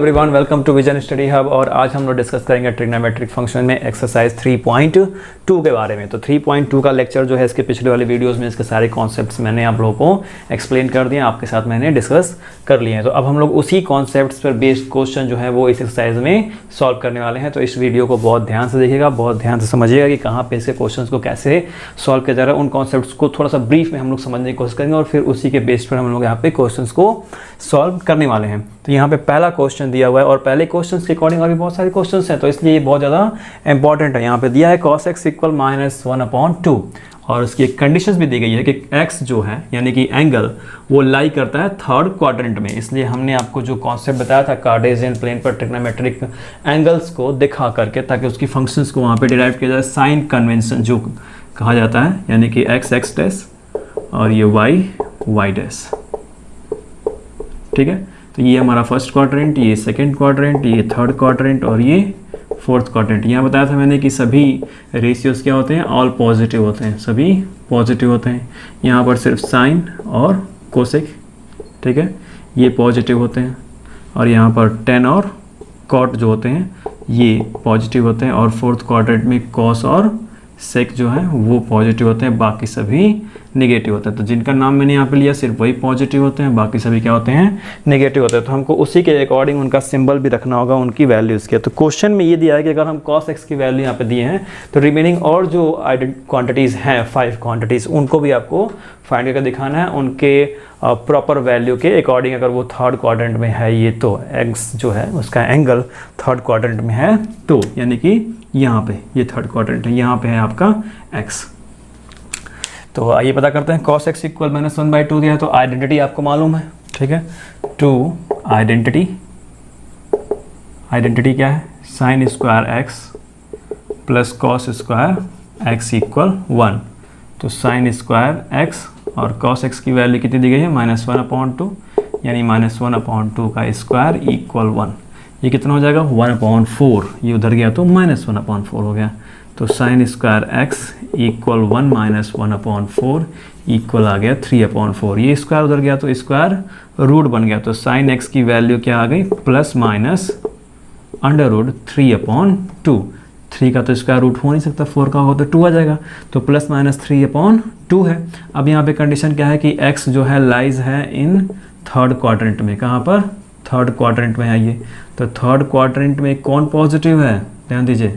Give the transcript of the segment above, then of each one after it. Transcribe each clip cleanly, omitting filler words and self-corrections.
Everyone, welcome to Vision Study Hub. और आज हम लोग डिस्कस करेंगे ट्रिग्नोमेट्रिक फंक्शन में एक्सरसाइज 3.2 के बारे में। तो 3.2 का लेक्चर जो है इसके पिछले वाले वीडियोस में इसके सारे कॉन्सेप्ट्स मैंने आप लोगों को एक्सप्लेन कर दिए, आपके साथ मैंने डिस्कस कर लिए हैं। तो अब हम लोग उसी कॉन्सेप्ट्स पर बेस्ड क्वेश्चन जो है वो इस एक्सरसाइज में सॉल्व करने वाले हैं। तो इस वीडियो को बहुत ध्यान से देखिएगा, बहुत ध्यान से समझिएगा कि कहाँ पे इसके क्वेश्चन को कैसे सॉल्व किया जा रहा है। उन कॉन्सेप्ट्स को थोड़ा सा ब्रीफ में हम लोग समझने की कोशिश करेंगे और फिर उसी के बेस पर हम लोग यहाँ पे क्वेश्चंस को सॉल्व करने वाले हैं। तो यहाँ पे पहला क्वेश्चन दिया हुआ है और पहले क्वेश्चंस के अकॉर्डिंग अभी बहुत सारे क्वेश्चंस हैं, तो इसलिए ये बहुत ज़्यादा इंपॉर्टेंट है। यहाँ पे दिया है cos x इक्वल -1/2 और इसकी एक कंडीशंस भी दी गई है कि x जो है यानी कि एंगल वो लाई करता है थर्ड क्वाड्रेंट में। इसलिए हमने आपको जो कॉन्सेप्ट बताया था कार्टेशियन प्लेन पर ट्रिग्नोमेट्रिक एंगल्स को दिखा करके, ताकि उसकी फंक्शंस को वहाँ पे डिराइव किया जाए साइन कन्वेंशन जो कहा जाता है, यानी कि x डैश और ये y डैश। ठीक है, तो ये हमारा फर्स्ट क्वाड्रेंट, ये सेकंड क्वाड्रेंट, ये थर्ड क्वाड्रेंट और ये फोर्थ क्वाड्रेंट। यहाँ बताया था मैंने कि सभी रेशियोज क्या होते हैं, ऑल पॉजिटिव होते हैं, सभी पॉजिटिव होते हैं। यहाँ पर सिर्फ साइन और कोसेक, ठीक है, ये पॉजिटिव होते हैं। और यहाँ पर टेन और कॉट जो होते हैं ये पॉजिटिव होते हैं। और फोर्थ क्वाड्रेंट में कॉस और सेक जो है वो पॉजिटिव होते हैं, बाकी सभी नेगेटिव होते हैं। तो जिनका नाम मैंने यहाँ पे लिया सिर्फ वही पॉजिटिव होते हैं, बाकी सभी क्या होते हैं, नेगेटिव होते हैं। तो हमको उसी के अकॉर्डिंग उनका सिंबल भी रखना होगा, उनकी वैल्यूज़ के। तो क्वेश्चन में ये दिया है कि अगर हम cos x की वैल्यू यहाँ पे दिए हैं तो रिमेनिंग और जो क्वांटिटीज़ हैं 5 क्वांटिटीज़ उनको भी आपको फाइंड करके दिखाना है उनके प्रॉपर वैल्यू के अकॉर्डिंग। अगर वो थर्ड क्वाड्रेंट में है ये तो x जो है उसका एंगल थर्ड क्वाड्रेंट में है, तो यानी कि यहाँ पे ये थर्ड क्वाड्रेंट है, यहाँ पे है आपका x। तो आइए पता करते हैं। cos x इक्वल -1/2 दिया है तो आइडेंटिटी आपको मालूम है, ठीक है। टू आइडेंटिटी क्या है, sign square x plus cos square x equal 1। तो साइन स्क्वायर x और cos x की वैल्यू कितनी दी गई है, -1/2, यानी -1/2 का स्क्वायर इक्वल 1। ये कितना हो जाएगा, 1/4। ये उधर गया तो -1/4 हो गया। तो sine square x equal 1 -1/4 equal आ गया 3/4। ये स्क्वायर उधर गया तो स्क्वायर रूट बन गया। तो साइन x की वैल्यू क्या आ गई, प्लस माइनस √3/2। 3 का तो स्क्वायर रूट हो नहीं सकता, 4 का होगा तो 2 आ जाएगा, तो प्लस माइनस 3/2 है। अब यहाँ पे कंडीशन क्या है कि x जो है लाइज है इन थर्ड क्वाड्रेंट में। कहाँ पर, थर्ड क्वाड्रेंट में है ये। तो थर्ड क्वाड्रेंट में कौन पॉजिटिव है, ध्यान दीजिए,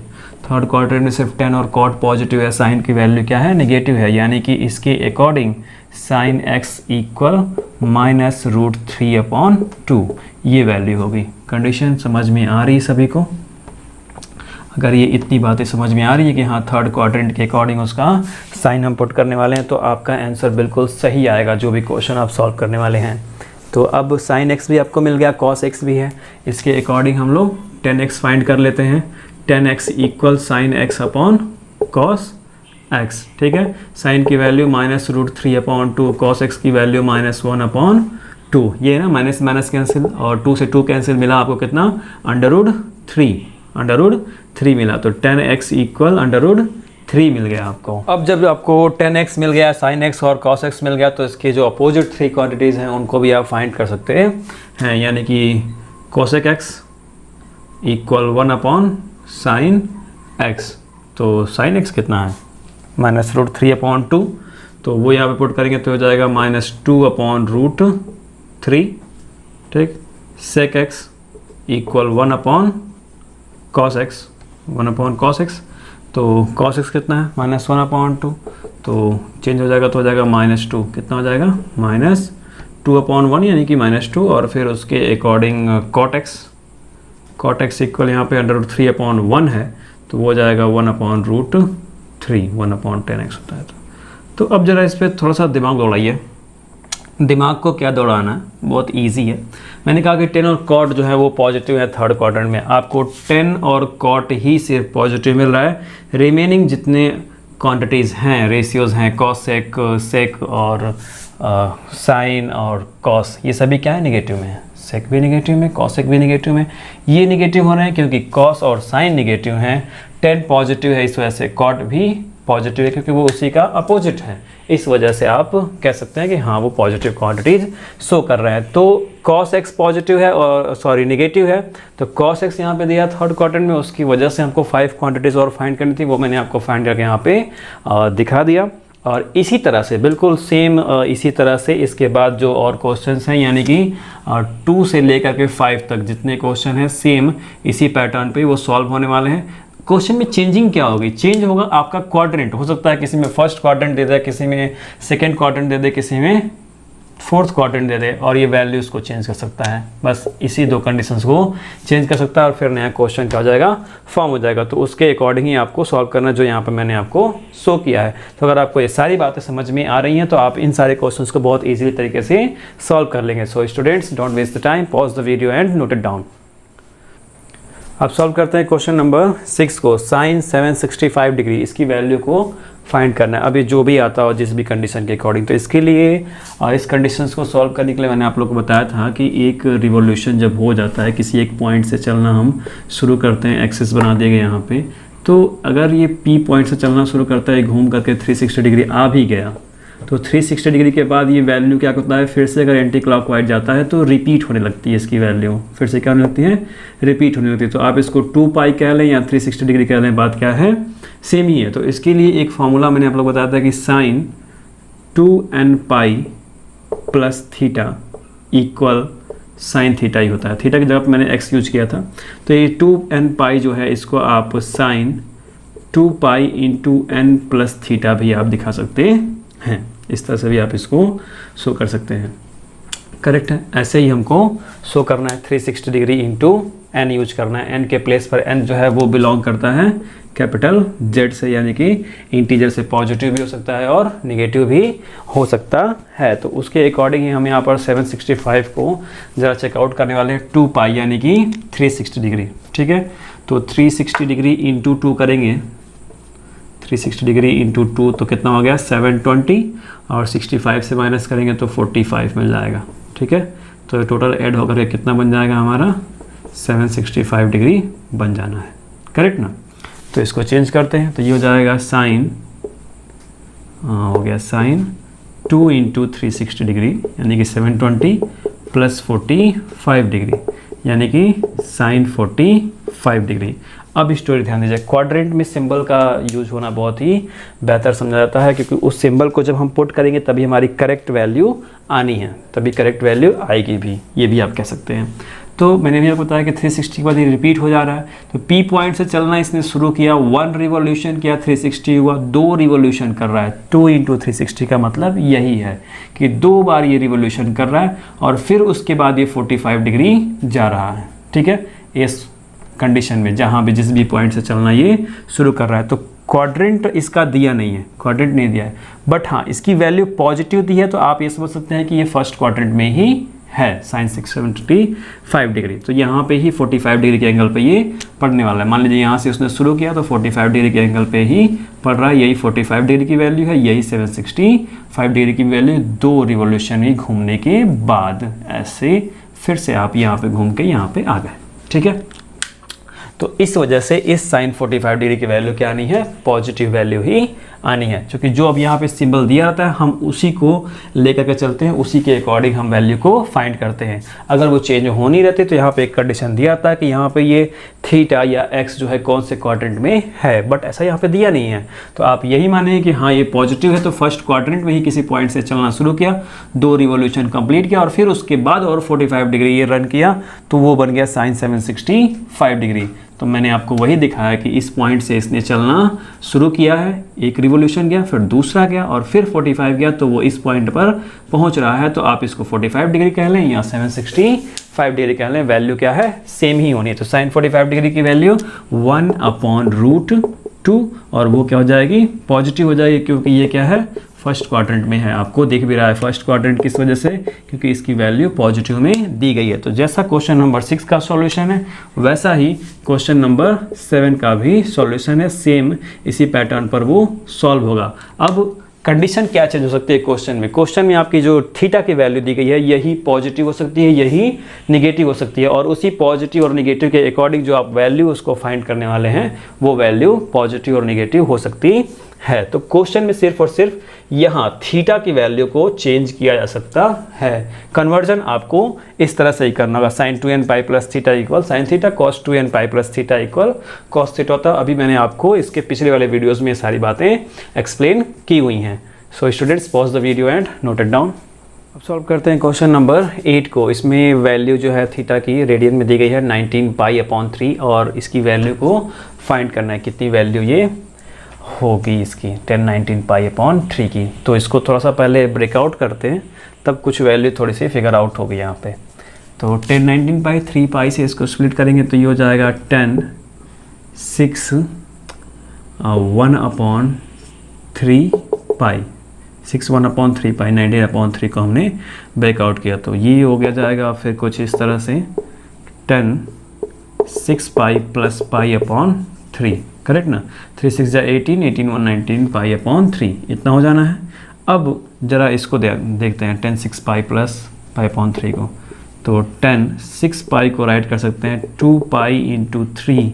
थर्ड क्वाड्रेंट में सिर्फ टेन और कॉट पॉजिटिव है, साइन की वैल्यू क्या है, नेगेटिव है, यानी कि इसके अकॉर्डिंग साइन x इक्वल -√3/2 ये वैल्यू होगी। कंडीशन समझ में आ रही है सभी को? अगर ये इतनी बातें समझ में आ रही है कि हाँ थर्ड क्वाड्रेंट के अकॉर्डिंग उसका साइन हम पुट करने वाले हैं, तो आपका आंसर बिल्कुल सही आएगा जो भी क्वेश्चन आप सॉल्व करने वाले हैं। तो अब साइन x भी आपको मिल गया, cos x भी है, इसके अकॉर्डिंग हम लोग 10x फाइंड कर लेते हैं। 10x equal sine x upon cos x, ठीक है। साइन की वैल्यू -√3/2, cos x की वैल्यू -1/2। ये है ना, माइनस माइनस कैंसिल और 2 से 2 कैंसिल, मिला आपको कितना, √3 मिला। तो 10x इक्वल √3 मिल गया आपको। अब जब आपको 10x मिल गया, sin x और cos x मिल गया, तो इसके जो अपोजिट 3 क्वांटिटीज़ हैं उनको भी आप फाइंड कर सकते हैं, यानी कि cosec x equal 1/sin x। तो sin x कितना है, -√3/2, तो वो यहाँ पे पुट करेंगे तो हो जाएगा -2/√3, ठीक। sec x equal 1/cos x, 1/cos x। तो cos x कितना है, -1/2, तो चेंज हो जाएगा तो हो जाएगा -2, कितना हो जाएगा, -2/1 यानी कि -2। और फिर उसके अकॉर्डिंग cot x इक्वल यहाँ पे √3/1 है, तो वो हो जाएगा 1/√3, 1/10x होता है। तो अब जरा इस पर थोड़ा सा दिमाग दौड़ाइए। दिमाग को क्या दौड़ाना है, बहुत इजी है। मैंने कहा कि 10 और कॉट जो है वो पॉजिटिव है थर्ड क्वाड्रेंट में, आपको 10 और कॉट ही सिर्फ पॉजिटिव मिल रहा है। रिमेनिंग जितने क्वांटिटीज़ हैं, रेशियोज़ हैं, कॉसेक, सेक और साइन और कॉस, ये सभी क्या है, नेगेटिव में है। सेक भी नेगेटिव में, कॉसेक भी नेगेटिव में। ये नेगेटिव हो रहे हैं क्योंकि कॉस और साइन नेगेटिव हैं, 10 पॉजिटिव है, इस वजह से कॉट भी पॉजिटिव है क्योंकि वो उसी का अपोजिट है, इस वजह से आप कह सकते हैं कि हाँ वो पॉजिटिव क्वांटिटीज शो कर रहे हैं। तो cos x पॉजिटिव है और सॉरी नेगेटिव है, तो cos x यहाँ पे दिया थर्ड क्वाड्रेंट में, उसकी वजह से हमको 5 क्वांटिटीज़ और फाइंड करनी थी, वो मैंने आपको फाइंड करके यहाँ पे दिखा दिया। और इसी तरह से बिल्कुल सेम इसी तरह से इसके बाद जो और क्वेश्चंस हैं, यानी कि 2 से लेकर के 5 तक जितने क्वेश्चन हैं सेम इसी पैटर्न पे वो सॉल्व होने वाले हैं। क्वेश्चन में चेंजिंग क्या होगी? चेंज होगा आपका क्वाड्रेंट, हो सकता है किसी में फर्स्ट क्वाड्रेंट दे दे, किसी में सेकेंड क्वाड्रेंट दे दे, किसी में फोर्थ क्वाड्रेंट दे दे, और ये वैल्यूज़ को चेंज कर सकता है। बस इसी 2 कंडीशंस को चेंज कर सकता है और फिर नया क्वेश्चन क्या हो जाएगा, फॉर्म हो जाएगा। तो उसके अकॉर्डिंग ही आपको सॉल्व करना, जो यहाँ पर मैंने आपको शो किया है। तो अगर आपको ये सारी बातें समझ में आ रही हैं तो आप इन सारे क्वेश्चंस को बहुत ईजिली तरीके से सॉल्व कर लेंगे। So students, don't waste the time, pause the video and note it down. अब सॉल्व करते हैं क्वेश्चन नंबर 6 को। साइन 765 डिग्री, इसकी वैल्यू को फाइंड करना है, अभी जो भी आता हो जिस भी कंडीशन के अकॉर्डिंग। तो इसके लिए इस कंडीशंस को सॉल्व करने के लिए मैंने आप लोग को बताया था कि एक रिवॉल्यूशन जब हो जाता है, किसी एक पॉइंट से चलना हम शुरू करते हैं, एक्सिस बना दिए गए यहाँ पे, तो अगर ये P पॉइंट से चलना शुरू करता है, घूम करके 360 डिग्री आ भी गया, तो 360 डिग्री के बाद ये वैल्यू क्या करता है, फिर से अगर एंटी क्लॉकवाइज जाता है तो रिपीट होने लगती है इसकी वैल्यू, फिर से क्या होने लगती है, रिपीट होने लगती है। तो आप इसको 2π कह लें या 360 डिग्री कह लें, बात क्या है, सेम ही है। तो इसके लिए एक फॉर्मूला मैंने आप लोग बताया था कि sine 2nπ plus theta equal sine theta ही होता है। थीटा की जगह पर मैंने x यूज किया था, तो ये 2nπ जो है इसको आप sine 2π into n plus theta भी आप दिखा सकते हैं। इस तरह से भी आप इसको शो कर सकते हैं, करेक्ट है। ऐसे ही हमको शो करना है, 360 डिग्री इंटू n यूज करना है। n के प्लेस पर n जो है वो बिलोंग करता है कैपिटल Z से, यानी कि इंटीजर से। पॉजिटिव भी हो सकता है और निगेटिव भी हो सकता है। तो उसके अकॉर्डिंग ही हम यहाँ पर 765 को ज़रा चेकआउट करने वाले हैं। 2π यानी कि 360 डिग्री, ठीक है। तो 360 डिग्री इंटू 2 करेंगे, 360 डिग्री इंटू 2 तो कितना हो गया, 720, और 65 से माइनस करेंगे तो 45 मिल जाएगा, ठीक है। तो टोटल ऐड होकर कितना बन जाएगा हमारा, 765 डिग्री बन जाना है, करेक्ट ना। तो इसको चेंज करते हैं, तो ये हो जाएगा साइन, हो गया साइन 2 इंटू 360 डिग्री यानी कि 720 प्लस 45 डिग्री यानी कि साइन 45 डिग्री। अब स्टोरी ध्यान दीजिए, क्वाड्रेंट में सिंबल का यूज होना बहुत ही बेहतर समझा जाता है, क्योंकि उस सिंबल को जब हम पुट करेंगे तभी हमारी करेक्ट वैल्यू आनी है, तभी करेक्ट वैल्यू आएगी भी, ये भी आप कह सकते हैं। तो मैंने भी आपको बताया कि 360 के बाद ये रिपीट हो जा रहा है। तो P पॉइंट से चलना इसने शुरू किया, 1 रिवॉल्यूशन किया, 360 हुआ, 2 रिवॉल्यूशन कर रहा है। 2 इंटू 360 का मतलब यही है कि 2 बार ये रिवॉल्यूशन कर रहा है और फिर उसके बाद ये 45 डिग्री जा रहा है, ठीक है। इस कंडीशन में जहाँ भी जिस भी पॉइंट से चलना ये शुरू कर रहा है, तो क्वाड्रेंट इसका दिया नहीं है, क्वाड्रेंट नहीं दिया है, बट हाँ इसकी वैल्यू पॉजिटिव दी है। तो आप ये समझ सकते हैं कि ये फर्स्ट क्वाड्रेंट में ही है, साइन 675 डिग्री। तो यहाँ पे ही 45 डिग्री के एंगल पे ये पढ़ने वाला है। मान लीजिए यहाँ से उसने शुरू किया तो 45 डिग्री के एंगल पे ही पढ़ रहा है, यही 45 डिग्री की वैल्यू है, यही 765 डिग्री की वैल्यू। 2 रिवॉल्यूशन ही घूमने के बाद ऐसे फिर से आप यहाँ पे घूम के यहाँ पे आ गए, ठीक है। तो इस वजह से इस साइन 45 डिग्री की वैल्यू क्या आनी है, पॉजिटिव वैल्यू ही आनी है, क्योंकि जो अब यहाँ पे सिंबल दिया रहता है हम उसी को लेकर के चलते हैं, उसी के अकॉर्डिंग हम वैल्यू को फाइंड करते हैं। अगर वो चेंज हो नहीं रहती तो यहाँ पे एक कंडीशन दिया था कि यहाँ पे ये थीटा या एक्स जो है कौन से क्वाड्रेंट में है, बट ऐसा यहाँ पे दिया नहीं है। तो आप यही माने कि हाँ ये पॉजिटिव है, तो फर्स्ट क्वाड्रेंट में ही किसी पॉइंट से चलना शुरू किया, 2 रिवॉल्यूशन कंप्लीट किया और फिर उसके बाद और 45 डिग्री ये रन किया, तो वो बन गया साइन 765 डिग्री। तो मैंने आपको वही दिखाया कि इस पॉइंट से इसने चलना शुरू किया है, एक रिवॉल्यूशन गया, फिर दूसरा गया और फिर 45 गया, तो वो इस पॉइंट पर पहुंच रहा है। तो आप इसको 45 डिग्री कह लें या 765 डिग्री कह लें, वैल्यू क्या है, सेम ही होनी है। तो साइन 45 डिग्री की वैल्यू 1/√2 और वो क्या हो जाएगी, पॉजिटिव हो जाएगी, क्योंकि ये क्या है, फर्स्ट क्वाड्रेंट में है। आपको दिख भी रहा है फर्स्ट क्वाड्रेंट, किस वजह से, क्योंकि इसकी वैल्यू पॉजिटिव में दी गई है। तो जैसा क्वेश्चन नंबर 6 का सॉल्यूशन है वैसा ही क्वेश्चन नंबर 7 का भी सॉल्यूशन है, सेम इसी पैटर्न पर वो सॉल्व होगा। अब कंडीशन क्या चेंज हो सकती है क्वेश्चन में, क्वेश्चन में आपकी जो थीटा की वैल्यू दी गई है यही पॉजिटिव हो सकती है, यही निगेटिव हो सकती है, और उसी पॉजिटिव और निगेटिव के अकॉर्डिंग जो आप वैल्यू उसको फाइंड करने वाले हैं वो वैल्यू पॉजिटिव और निगेटिव हो सकती है। तो क्वेश्चन में सिर्फ और सिर्फ यहाँ थीटा की वैल्यू को चेंज किया जा सकता है। कन्वर्जन आपको इस तरह से ही करना होगा, sin 2n pi plus theta equal sine theta, cos 2n pi plus theta equal cos theta होता। अभी मैंने आपको इसके पिछले वाले वीडियोज़ में ये सारी बातें एक्सप्लेन की हुई हैं। So students pause the video and note it down. अब सॉल्व करते हैं क्वेश्चन नंबर 8 को। इसमें वैल्यू जो है थीटा की रेडियन में दी गई है 19 पाई अपॉन 3 और इसकी वैल्यू को फाइंड करना है, कितनी वैल्यू ये होगी इसकी 1019 पाई अपॉन 3 की। तो इसको थोड़ा सा पहले ब्रेकआउट करते हैं, तब कुछ वैल्यू थोड़ी सी फिगर आउट होगी यहाँ पे। तो 1019 पाई 3 पाई से इसको स्प्लिट करेंगे तो ये हो जाएगा 10 6 1 अपॉन 3 पाई, 6 1 अपॉन 3 पाई, 19 अपॉन 3 को हमने ब्रेकआउट किया तो ये हो गया जाएगा फिर कुछ इस तरह से 10 6 pi plus pi upon 3, correct ना। 3 6 जा 18, 18 1 19 पाई अपॉन 3, इतना हो जाना है। अब ज़रा इसको देखते हैं 10 6 पाई प्लस पाई अपॉन 3 को। तो 10 6 पाई को राइट कर सकते हैं 2 pi into 3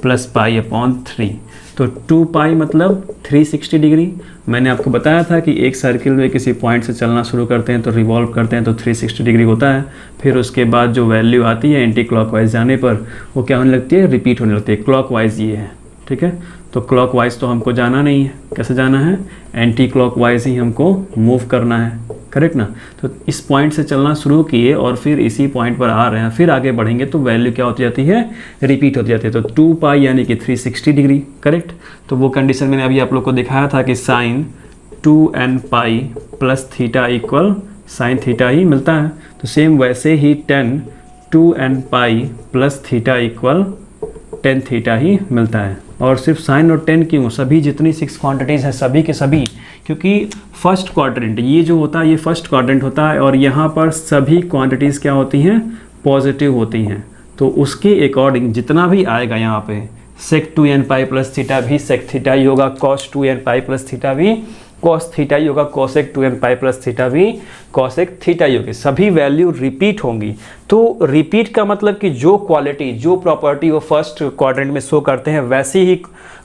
plus pi upon 3। तो 2 पाई मतलब 360 डिग्री। मैंने आपको बताया था कि एक सर्किल में किसी पॉइंट से चलना शुरू करते हैं तो रिवॉल्व करते हैं तो 360 डिग्री होता है। फिर उसके बाद जो वैल्यू आती है एंटी क्लॉकवाइज जाने पर वो क्या होने लगती है, रिपीट होने लगती है। क्लॉकवाइज ये है, ठीक है। तो क्लॉकवाइज तो हमको जाना नहीं है, कैसे जाना है, एंटी क्लॉकवाइज ही हमको मूव करना है, करेक्ट ना। तो इस पॉइंट से चलना शुरू किए और फिर इसी पॉइंट पर आ रहे हैं, फिर आगे बढ़ेंगे तो वैल्यू क्या होती जाती है, रिपीट होती जाती है। तो 2 पाई यानी कि 360 डिग्री, करेक्ट। तो वो कंडीशन मैंने अभी आप लोग को दिखाया था कि sine 2n pi plus theta equal sine theta ही मिलता है। तो सेम वैसे ही 10 2n pi plus theta equal 10 theta ही मिलता है। और सिर्फ साइन और 10 क्यों, सभी जितनी 6 क्वांटिटीज़ हैं सभी के सभी, क्योंकि फर्स्ट क्वाड्रेंट ये जो होता है ये फर्स्ट क्वाड्रेंट होता है और यहाँ पर सभी क्वांटिटीज़ क्या होती हैं, पॉजिटिव होती हैं। तो उसके अकॉर्डिंग जितना भी आएगा यहाँ पे सेक 2n पाई प्लस थीटा भी सेक थीटा ही होगा, cos 2n pi plus theta भी कॉस थीटा ही होगा, cosec 2n pi plus theta भी कोसेक थीटा ही होगी। सभी वैल्यू रिपीट होंगी। तो रिपीट का मतलब कि जो क्वालिटी जो प्रॉपर्टी वो फर्स्ट क्वाड्रेंट में शो करते हैं वैसी ही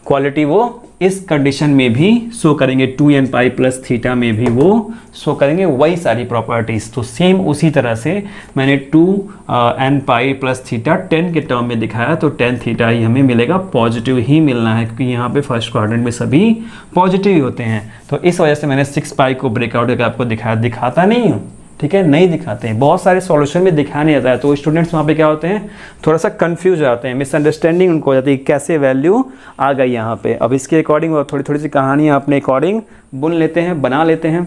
क्वालिटी वो इस कंडीशन में भी शो करेंगे, 2n पाई प्लस थीटा में भी वो शो करेंगे वही सारी प्रॉपर्टीज़। तो सेम उसी तरह से मैंने 2n पाई प्लस थीटा 10 के टर्म में दिखाया तो 10 थीटा ही हमें मिलेगा, पॉजिटिव ही मिलना है क्योंकि यहाँ पे फर्स्ट क्वाड्रेंट में सभी पॉजिटिव ही होते हैं। तो इस वजह से मैंने 6 पाई को ब्रेकआउट करके आपको दिखाता नहीं हूँ, ठीक है, नहीं दिखाते हैं। बहुत सारे सॉल्यूशन में दिखा नहीं जाता है तो स्टूडेंट्स वहाँ पे क्या होते हैं, थोड़ा सा कंफ्यूज हो जाते हैं, मिसअंडरस्टैंडिंग उनको हो जाती है कैसे वैल्यू आ गई यहाँ पे। अब इसके अकॉर्डिंग थोड़ी सी कहानियाँ अपने अकॉर्डिंग बुन लेते हैं, बना लेते हैं।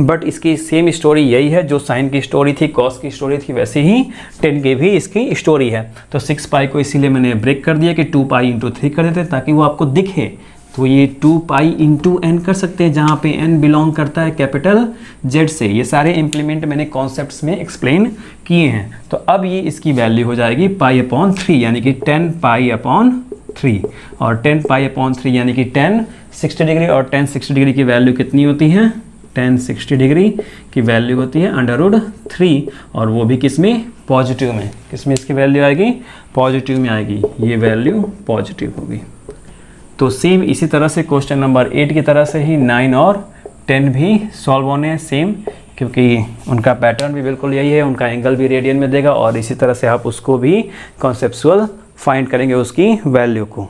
बट इसकी सेम स्टोरी यही है, जो साइन की स्टोरी थी कॉस की स्टोरी थी वैसे ही 10 की भी इसकी स्टोरी है। तो 6 पाई को इसीलिए मैंने ब्रेक कर दिया कि 2 पाई इंटू 3 कर देते हैं ताकि वो आपको दिखे। तो ये 2 पाई इंटू एन कर सकते हैं जहाँ पे n बिलोंग करता है कैपिटल Z से। ये सारे इम्प्लीमेंट मैंने कॉन्सेप्ट्स में एक्सप्लेन किए हैं। तो अब ये इसकी वैल्यू हो जाएगी पाई अपॉन 3 यानी कि 10 पाई अपॉन 3 और 10 पाई अपॉन 3 यानी कि 10 60 डिग्री और 10 60 डिग्री की वैल्यू कितनी होती है, 10 60 डिग्री की वैल्यू होती है √3 और वो भी किस में, पॉजिटिव में। किस में इसकी वैल्यू आएगी, पॉजिटिव में आएगी, ये वैल्यू पॉजिटिव होगी। तो सेम इसी तरह से क्वेश्चन नंबर 8 की तरह से ही 9 और 10 भी सॉल्व होने हैं सेम, क्योंकि उनका पैटर्न भी बिल्कुल यही है, उनका एंगल भी रेडियन में देगा और इसी तरह से आप उसको भी कॉन्सेप्चुअल फाइंड करेंगे उसकी वैल्यू को।